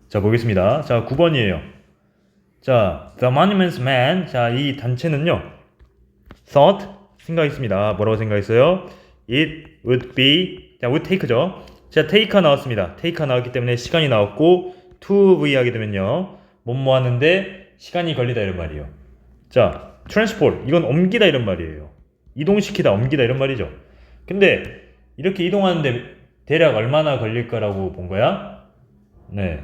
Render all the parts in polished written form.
자, 보겠습니다. 자, 9번이에요. 자, The Monuments Man. 자, 이 단체는요. thought 생각했습니다. 뭐라고 생각했어요? It would be. 자, would take죠. 자, take가 나왔습니다. take가 나왔기 때문에 시간이 나왔고 to be 하게 되면요. 뭐뭐 하는데 시간이 걸리다 이런 말이에요. 자, transport. 이건 옮기다 이런 말이에요. 이동시키다, 옮기다 이런 말이죠. 근데 이렇게 이동하는데 대략 얼마나 걸릴 거라고 본 거야? 네.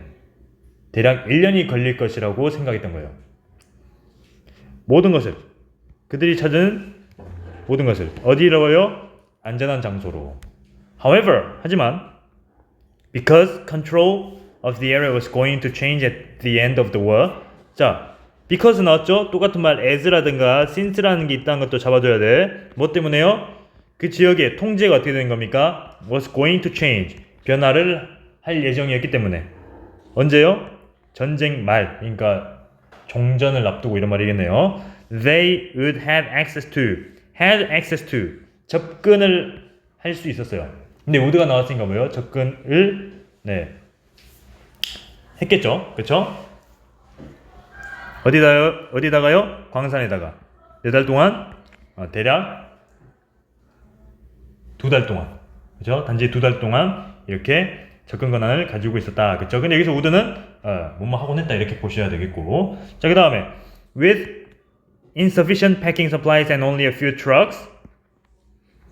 대략 1년이 걸릴 것이라고 생각했던 거예요. 모든 것을 그들이 찾은 모든 것을 어디로요? 안전한 장소로. However, 하지만 because control of the area was going to change at the end of the war. 자, because 나왔죠? 똑같은 말 as라든가 since라는 게 있다는 것도 잡아줘야 돼. 뭐 때문에요? 그 지역의 통제가 어떻게 된 겁니까? was going to change. 변화를 할 예정이었기 때문에. 언제요? 전쟁 말, 그러니까 종전을 앞두고 이런 말이겠네요. They would have access to 접근을 할 수 있었어요. 근데 would가 나왔으니까 뭐예요? 접근을 했겠죠, 그렇죠? 어디다가요? 광산에다가 4달 동안 대략 2달 동안, 그렇죠? 단지 2달 동안 이렇게 접근 권한을 가지고 있었다. 그쵸? 근데 여기서 would는 뭐뭐 하곤 했다 이렇게 보셔야 되겠고. 자, 그 다음에 with insufficient packing supplies and only a few trucks.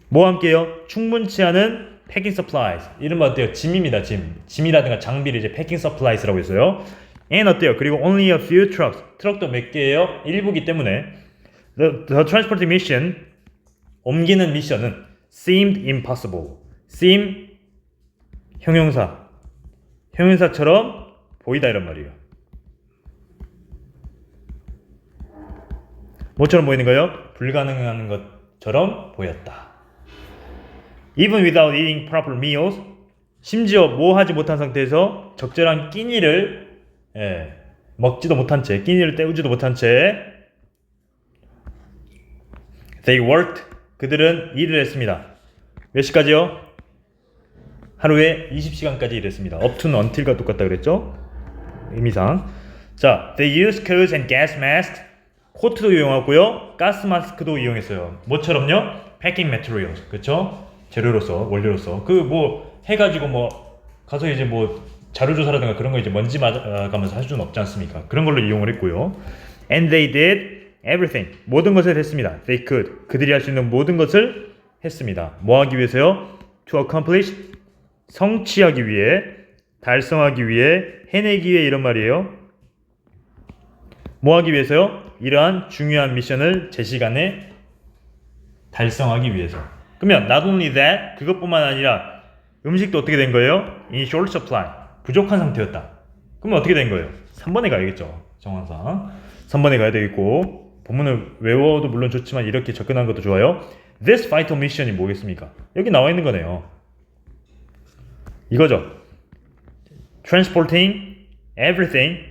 뭐와 함께요? 충분치 않은 packing supplies. 이른바 어때요? 짐입니다. 짐이라든가 장비를 이제 packing supplies라고 했어요. and 어때요? 그리고 only a few trucks. 트럭도 몇 개예요? 일부기 때문에 the transport mission, 옮기는 미션은 seemed impossible. seem 형용사처럼 보이다 이런 말이에요. 뭐처럼 보이는 거예요? 불가능한 것처럼 보였다. Even without eating proper meals, 심지어 뭐 하지 못한 상태에서 적절한 끼니를 먹지도 못한 채, 끼니를 때우지도 못한 채 they worked, 그들은 일을 했습니다. 몇 시까지요? 하루에 20시간까지 일했습니다. up to는 until과 똑같다 그랬죠? 의미상. 자, they used coats and gas masks. 코트도 이용하고요. 가스 마스크도 이용했어요. 뭐처럼요? packing materials. 그렇죠? 재료로서, 원료로서. 그 뭐 해가지고 뭐 가서 이제 뭐 자료조사라든가 그런 거 이제 먼지 맞아가면서 할 수는 없지 않습니까? 그런 걸로 이용을 했고요. And they did everything. 모든 것을 했습니다. They could. 그들이 할 수 있는 모든 것을 했습니다. 뭐 하기 위해서요? To accomplish. 성취하기 위해, 달성하기 위해, 해내기 위해 이런 말이에요. 뭐 하기 위해서요? 이러한 중요한 미션을 제 시간에 달성하기 위해서. 그러면 not only that, 그것뿐만 아니라 음식도 어떻게 된 거예요? In short supply, 부족한 상태였다. 그러면 어떻게 된 거예요? 3번에 가야겠죠, 정황상. 3번에 가야 되겠고, 본문을 외워도 물론 좋지만 이렇게 접근하는 것도 좋아요. This vital mission이 뭐겠습니까? 여기 나와 있는 거네요. 이거죠. Transporting everything,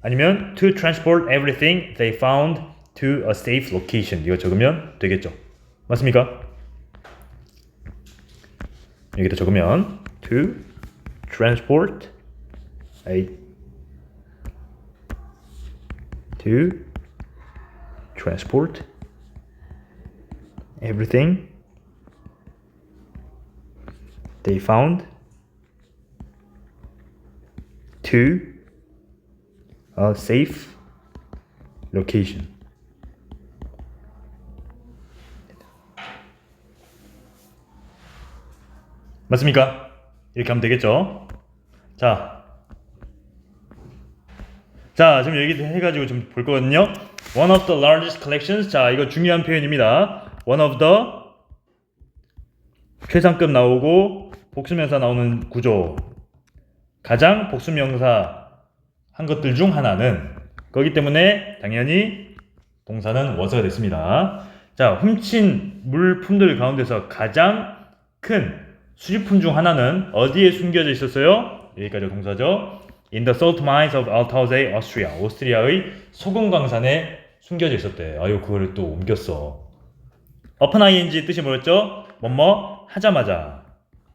아니면 to transport everything they found to a safe location. 이거 적으면 되겠죠. 맞습니까? 여기다 적으면 to transport everything they found to a safe location. 맞습니까? 이렇게 하면 되겠죠? 자, 지금 여기 해가지고 좀 볼 거거든요. One of the largest collections. 자, 이거 중요한 표현입니다. One of the, 최상급 나오고 복수명사 나오는 구조. 가장 복수명사 한 것들 중 하나는, 거기 때문에 당연히 동사는 was가 됐습니다. 자, 훔친 물품들 가운데서 가장 큰 수집품 중 하나는 어디에 숨겨져 있었어요? 여기까지 동사죠. In the salt mines of Altaussee, Austria. 오스트리아의 소금 광산에 숨겨져 있었대. 아유, 그거를 또 옮겼어. upon ing 뜻이 뭐였죠? 뭐뭐 하자마자.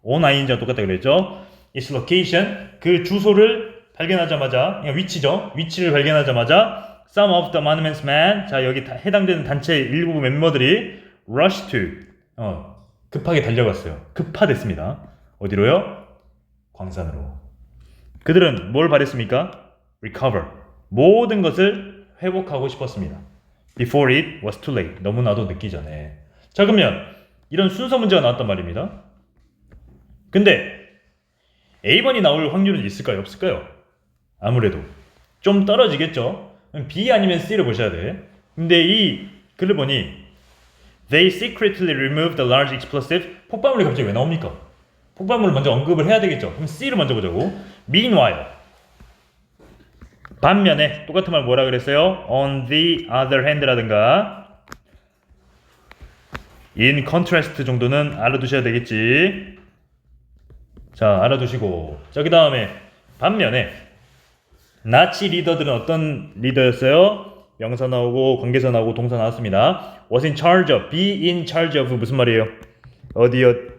on ing랑 똑같다 그랬죠? its location, 그 주소를 발견하자마자, 그냥 위치죠. 위치를 발견하자마자 some of the monuments men, 자 여기 해당되는 단체 일부 멤버들이 rush to, 급하게 달려갔어요. 급파됐습니다. 어디로요? 광산으로. 그들은 뭘 바랬습니까? recover. 모든 것을 회복하고 싶었습니다. before it was too late. 너무나도 늦기 전에. 자 그러면 이런 순서 문제가 나왔단 말입니다. 근데 A번이 나올 확률은 있을까요? 없을까요? 아무래도 좀 떨어지겠죠. B 아니면 C를 보셔야 돼. 근데 이 글을 보니 They secretly removed the large explosive. 폭발물이 갑자기 왜 나옵니까? 폭발물을 먼저 언급을 해야 되겠죠. 그럼 C를 먼저 보자고. Meanwhile, 반면에 똑같은 말 뭐라 그랬어요? On the other hand라든가 in contrast 정도는 알아두셔야 되겠지. 자, 알아두시고. 자, 그 다음에 반면에 나치 리더들은 어떤 리더였어요? 명사 나오고 관계사 나오고 동사 나왔습니다. Was in charge of, be in charge of 무슨 말이에요?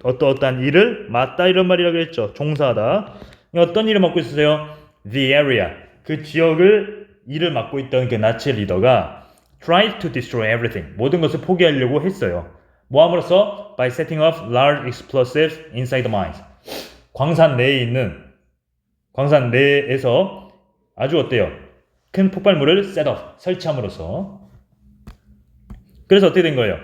어떠한 일을 맡다 이런 말이라고 했죠. 종사하다. 어떤 일을 맡고 있으세요? The area. 그 지역을 일을 맡고 있던 그 나치 리더가 tried to destroy everything. 모든 것을 포기하려고 했어요. 뭐 함으로써? By setting off large explosives inside the mines. 광산 내에서 아주 어때요? 큰 폭발물을 set off, 설치함으로써. 그래서 어떻게 된 거예요?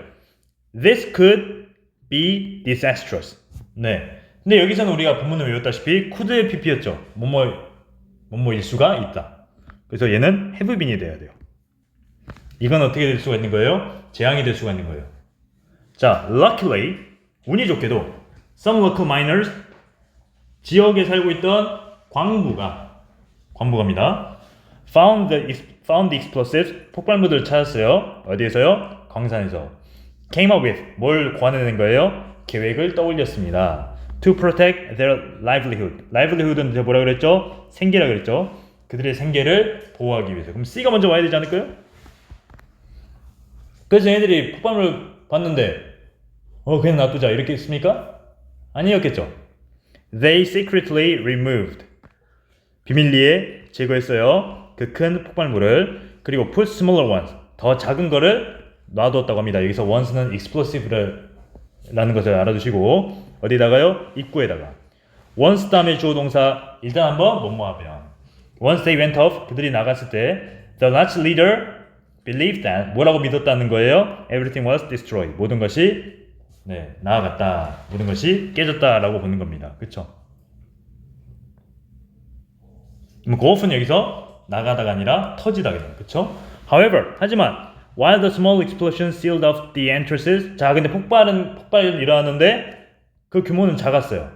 This could be disastrous. 네. 근데 여기서는 우리가 본문을 외웠다시피 could의 pp였죠. 뭐뭐일 수가 있다. 그래서 얘는 have been이 돼야 돼요. 이건 어떻게 될 수가 있는 거예요? 재앙이 될 수가 있는 거예요. 자, luckily, 운이 좋게도 some local miners, 지역에 살고 있던 광부가입니다. found the explosives, 폭발물들을 찾았어요. 어디에서요? 광산에서. came up with, 뭘 고안해낸 거예요? 계획을 떠올렸습니다. to protect their livelihood. livelihood는 제가 뭐라 그랬죠? 생계라 그랬죠? 그들의 생계를 보호하기 위해서. 그럼 C가 먼저 와야 되지 않을까요? 그래서 얘네들이 폭발물을 봤는데 그냥 놔두자 이렇게 했습니까? 아니었겠죠. They secretly removed. 비밀리에 제거했어요. 그 큰 폭발물을. 그리고 put smaller ones. 더 작은 거를 놔두었다고 합니다. 여기서 once는 explosive라는 것을 알아두시고 어디다가요? 입구에다가. once 다음에 주어 동사 일단 한번 뭐뭐하면. Once they went off. 그들이 나갔을 때 the Nazi leader believed that. 뭐라고 믿었다는 거예요? Everything was destroyed. 모든 것이 나아갔다. 모든 것이 깨졌다라고 보는 겁니다. 그쵸? go off는 여기서 나가다가 아니라 터지다거든요. 그쵸? However, 하지만 while the small explosion sealed off the entrances. 자, 근데 폭발은 일어났는데 그 규모는 작았어요.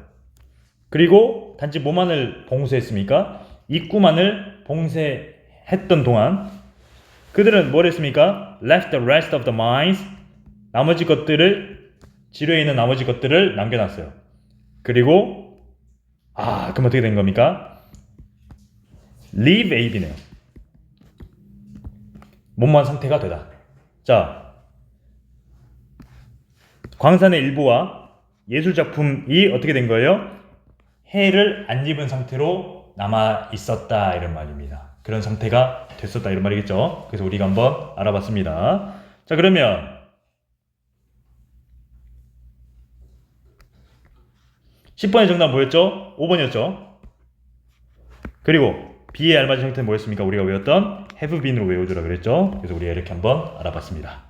그리고 단지 뭐만을 봉쇄했습니까? 입구만을 봉쇄했던 동안 그들은 뭘 했습니까? Left the rest of the mines. 나머지 것들을 지뢰에 있는 나머지 것들을 남겨놨어요. 그리고 그럼 어떻게 된 겁니까? Leave A비네요. 몸만 상태가 되다. 자, 광산의 일부와 예술작품이 어떻게 된 거예요? 해를 안 입은 상태로 남아 있었다 이런 말입니다. 그런 상태가 됐었다 이런 말이겠죠. 그래서 우리가 한번 알아봤습니다. 자, 그러면 10번의 정답 뭐였죠? 5번이었죠. 그리고 B의 알맞은 형태는 뭐였습니까? 우리가 외웠던 have been으로 외워주라 그랬죠. 그래서 우리가 이렇게 한번 알아봤습니다.